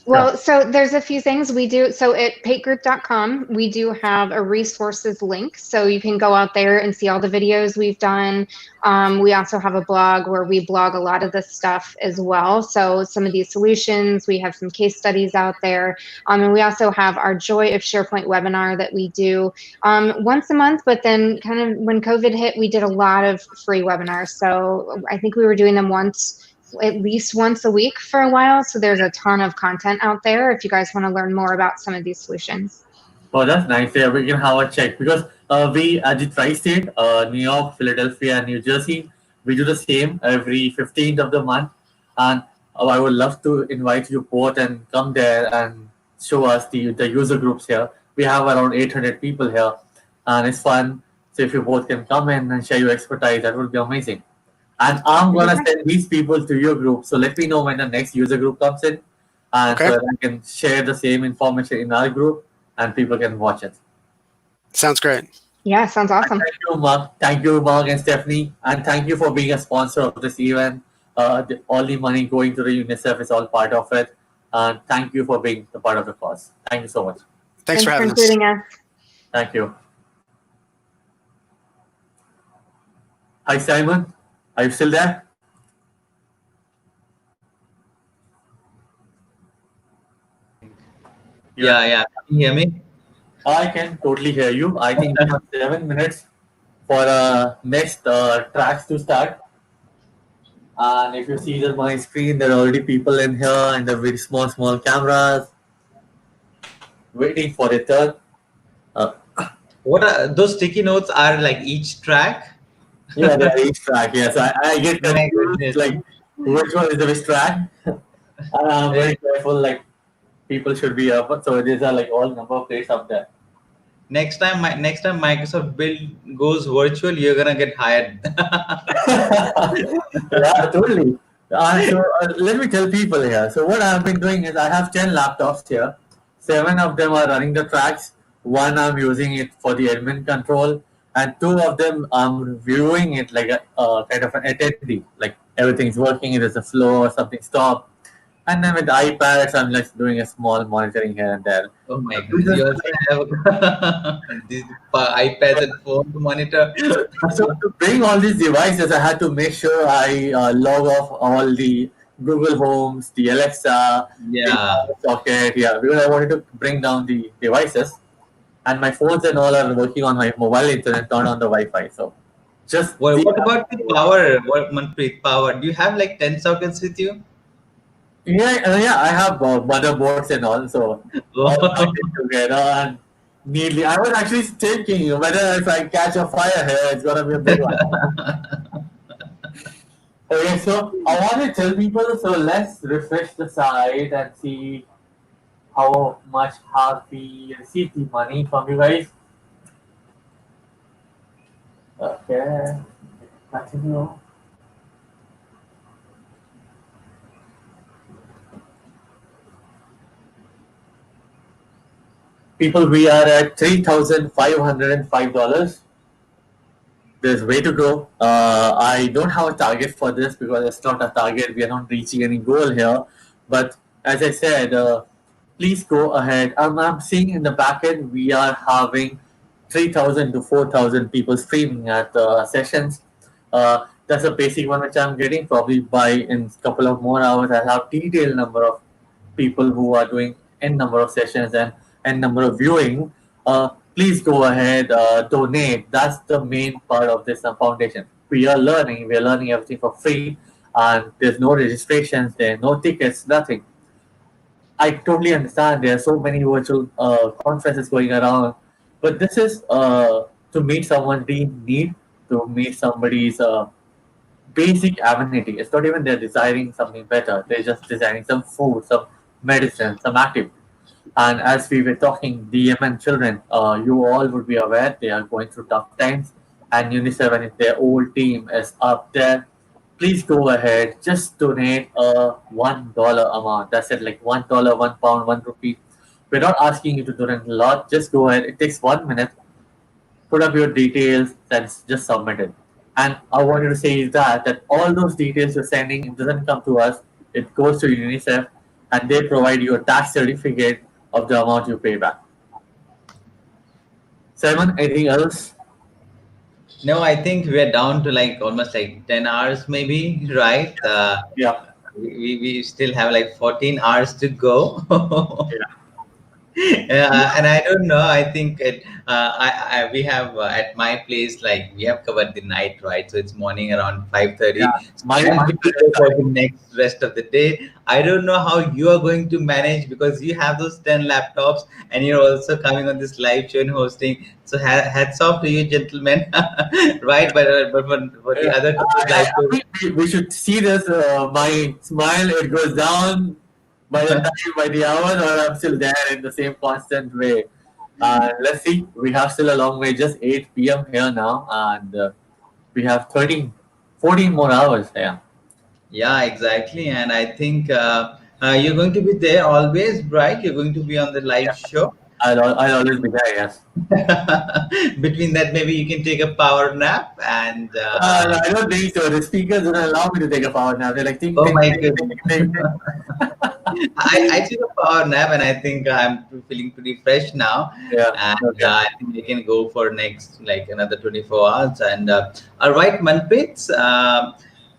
Well, so there's a few things we do. So at pategroup.com, we do have a resources link. So you can go out there and see all the videos we've done. We also have a blog where we blog a lot of this stuff as well. So some of these solutions, we have some case studies out there. And we also have our Joy of SharePoint webinar that we do once a month. But then kind of when COVID hit, we did a lot of free webinars. So I think we were doing them at least once a week for a while. So there's a ton of content out there if you guys want to learn more about some of these solutions. Oh, that's nice. Yeah, we can have a check, because we at the Tri-State, New York, Philadelphia, and New Jersey, we do the same every 15th of the month. And I would love to invite you both and come there and show us the user groups here. We have around 800 people here, and it's fun. So if you both can come in and share your expertise, that would be amazing. And I'm going to send these people to your group. So let me know when the next user group comes in. And so I can share the same information in our group and people can watch it. Sounds great. Yeah, sounds awesome. Thank you, Mark. Thank you, Mark and Stephanie. And thank you for being a sponsor of this event. All the money going to the UNICEF is all part of it. And thank you for being the part of the cause. Thank you so much. Thanks for having us. Including us. Thank you. Hi, Simon. Are you still there? Yeah. Can you hear me? I can totally hear you. I think we have 7 minutes for next tracks to start. And if you see my screen, there are already people in here and the very small cameras waiting for a turn. What are those sticky notes? Are like each track? Yeah, they're each track. Yes, I get confused, like which one is the which track. And I'm very careful. Like, people should be up. So these are like all number plates up there. Next time Microsoft Build goes virtual, you're gonna get hired. Yeah, totally. So let me tell people here. So what I've been doing is I have 10 laptops here. 7 of them are running the tracks. One I'm using it for the admin control, and two of them I'm viewing it like a kind of an attendee, like everything's working, there's a flow or something stop. And then with iPads, I'm just doing a small monitoring here and there. Oh my This goodness, is you also have these iPads and phone to monitor. So to bring all these devices, I had to make sure I log off all the Google Homes, the Alexa, the Yeah. socket. Yeah, because I wanted to bring down the devices, and my phones and all are working on my mobile internet, not on the Wi-Fi. So just What about the power? What Manpreet, power? Do you have like 10 sockets with you? yeah, I have motherboards and all, so all Oh, connected together and neatly. I was actually thinking whether if I catch a fire here, it's gonna be a big one. Okay, so I want to tell people, so let's refresh the site and see how much have we received the money from you guys. Okay, continue. People, we are at $3,505. There's way to go. I don't have a target for this because it's not a target. We are not reaching any goal here. But as I said, please go ahead. I'm seeing in the back end we are having 3,000 to 4,000 people streaming at sessions. That's a basic one which I'm getting. Probably by in a couple of more hours, I'll have detailed number of people who are doing n number of sessions and n number of viewing. Please go ahead, donate. That's the main part of this foundation. We are learning. We are learning everything for free, and there's no registrations. There are no tickets. Nothing. I totally understand. There are so many virtual conferences going around, but this is to meet someone's need, to meet somebody's basic amenity. It's not even they're desiring something better. They're just designing some food, some medicine, some activity. And as we were talking, DMN children, you all would be aware they are going through tough times. And UNICEF and their whole team is up there. Please go ahead, just donate a $1 amount. That's it, like $1, £1, £1. We're not asking you to donate a lot. Just go ahead. It takes 1 minute. Put up your details and just submit it. And I wanted to say is that all those details you're sending, it doesn't come to us. It goes to UNICEF, and they provide you a tax certificate of the amount you pay back. Simon, anything else? no, I think we're down to like almost like 10 hours, maybe, right? Yeah. We still have like 14 hours to go. Yeah. And I don't know. I think we have at my place like we have covered the night, right? So it's morning around 5:30. Yeah. So My, I'm my good to go for the next rest of the day. I don't know how you are going to manage because you have those 10 laptops and you're also coming on this live show and hosting. So hats off to you, gentlemen, right? But for the other live I shows, think we should see this. My smile, it goes down by the time, by the hour, or I'm still there in the same constant way. Let's see. We have still a long way. Just 8 p.m. here now, and we have 13, 14 more hours. Yeah. yeah, exactly. And I think you're going to be there always, right? You're going to be on the live show. I'll always be there. Yes. Between that, maybe you can take a power nap and No, I don't think so. The speakers don't allow me to take a power nap. They're like, ting, oh ting, my ting, ting, goodness. ting, ting. I took a power nap and I think I'm feeling pretty fresh now. Yeah. And Okay. I think we can go for next like another 24 hours. And all right, Manpreet,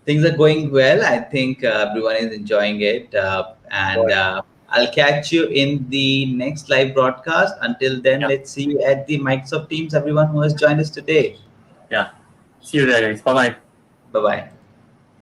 things are going well. I think everyone is enjoying it. And Right. I'll catch you in the next live broadcast. Until then, Yeah. let's see you at the Microsoft Teams, everyone who has joined us today. Yeah. See you there, guys. Bye bye. Bye bye.